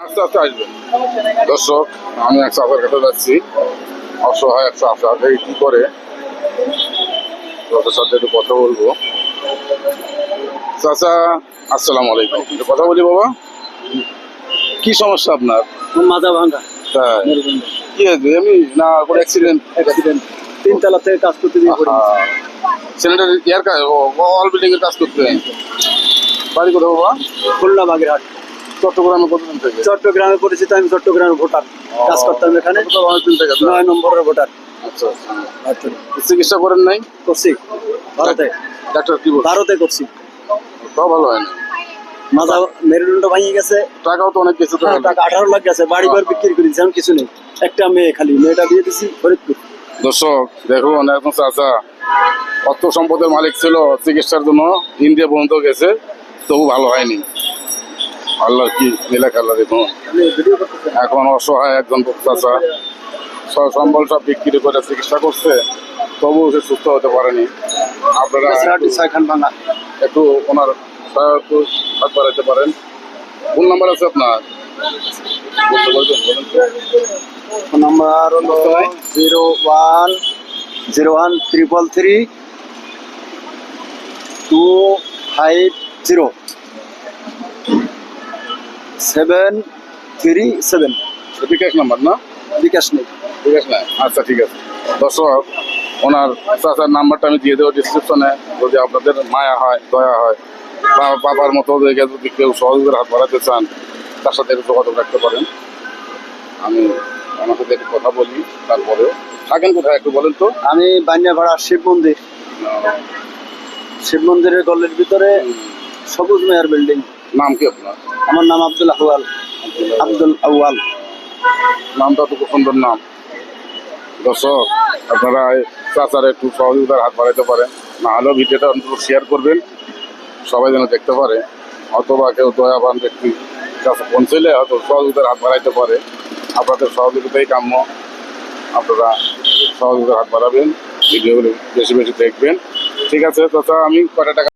আস্তে আস্তে আসবেন। দর্শক, আমি এক চাচার কাছে যাচ্ছি, অসহায় এক চাচা, এই কি করে ওদের সাথে একটু কথা বলবো। চাচা, আসসালামু আলাইকুম। একটু কথা বলি বাবা, কি সমস্যা আপনার? মাজা ভাঙা তাই মেরুদণ্ড কি হয়েছে? এমনি না কোনো অ্যাক্সিডেন্ট? অ্যাক্সিডেন্ট। তিনতলা থেকে কাজ করতে গিয়ে পড়ে গেছি। ছেলেটার ইয়ার কাজ, অল বিল্ডিং এর কাজ করতে। বাড়ি কোথায় বাবা? খুলনা বাগেরহাট। চট্টগ্রামে কতদিন থেকে? চট্টগ্রামে পরিচিত, আমি চট্টগ্রামের ভোটার, কাজ করতাম এখানে। অনেকদিন থেকে? 9 নম্বরের ভোটার। আচ্ছা আচ্ছা। চিকিৎসা করেন নাই? করছি ভারতে। ডাক্তার কি বলছে? ভারতে করছি। তাও ভালো হয় না। মাজা মেরুদণ্ড ভাঙিয়ে গেছে। টাকাও তো অনেক কিছু। হ্যাঁ, টাকা 18 লাখ গেছে। বাড়ি ঘর বিক্রি করে দিয়েছি, আমি কিছু নেই। একটা মেয়ে, খালি মেয়েটা দিয়ে দিছি ফরিদপুর। দর্শক দেখুন, এখন চাচা অর্থ সম্পদের মালিক ছিল, চিকিৎসার জন্য ইন্ডিয়া পর্যন্ত গেছে, তবু ভালো হয়নি। আল্লাহ কি লীলা খেলা দেখুন। এখন অসহায় একজন চাচা, সব সম্বল সব বিক্রি করে চিকিৎসা করছে, তবু সে সুস্থ হতে পারেনি। আপনারা ভাঙা। একটু ওনার সহায়তা হাত বাড়াইতে পারেন। কোন নাম্বার আছে আপনার? বলতে পারবেন? বলেন তো। নাম্বার হলো 01-0333-737। বিকাশ নাম্বার না? বিকাশ নেই। ঠিক আছে না? আচ্ছা ঠিক আছে। দর্শক, ওনার চাচার নাম্বারটা আমি দিয়ে দেবো ডিসক্রিপশনে। যদি আপনাদের মায়া হয়, দয়া হয়, বা বাবার মতো দেখে যদি কেউ সহযোগের হাত বাড়াতে চান, তার সাথে একটু যোগাযোগ রাখতে পারেন। আমি ওনার সাথে একটু কথা বলি। তারপরেও থাকেন কোথায় একটু বলেন তো? আমি বানিয়াপাড়া শিব মন্দির। শিব মন্দিরের গলির ভিতরে সবুজ মেয়ার বিল্ডিং। নাম কি আপনার? আমার নাম আব্দুল আউয়াল। আব্দুল আউয়াল নামটা তো খুব সুন্দর নাম। দর্শক, আপনারা চাচার একটু সহযোগিতার হাত বাড়াইতে পারেন। না হলেও ভিডিওটা অন্তত শেয়ার করবেন, সবাই যেন দেখতে পারে। অথবা কেউ দয়াবান ব্যক্তি কাছে পৌঁছলে হয়তো সহযোগিতার হাত বাড়াইতে পারে। আপনাদের সহযোগিতাই কাম্য। আপনারা সহযোগিতার হাত বাড়াবেন, ভিডিওগুলো বেশি বেশি দেখবেন। ঠিক আছে চাচা, আমি কয়টা টাকা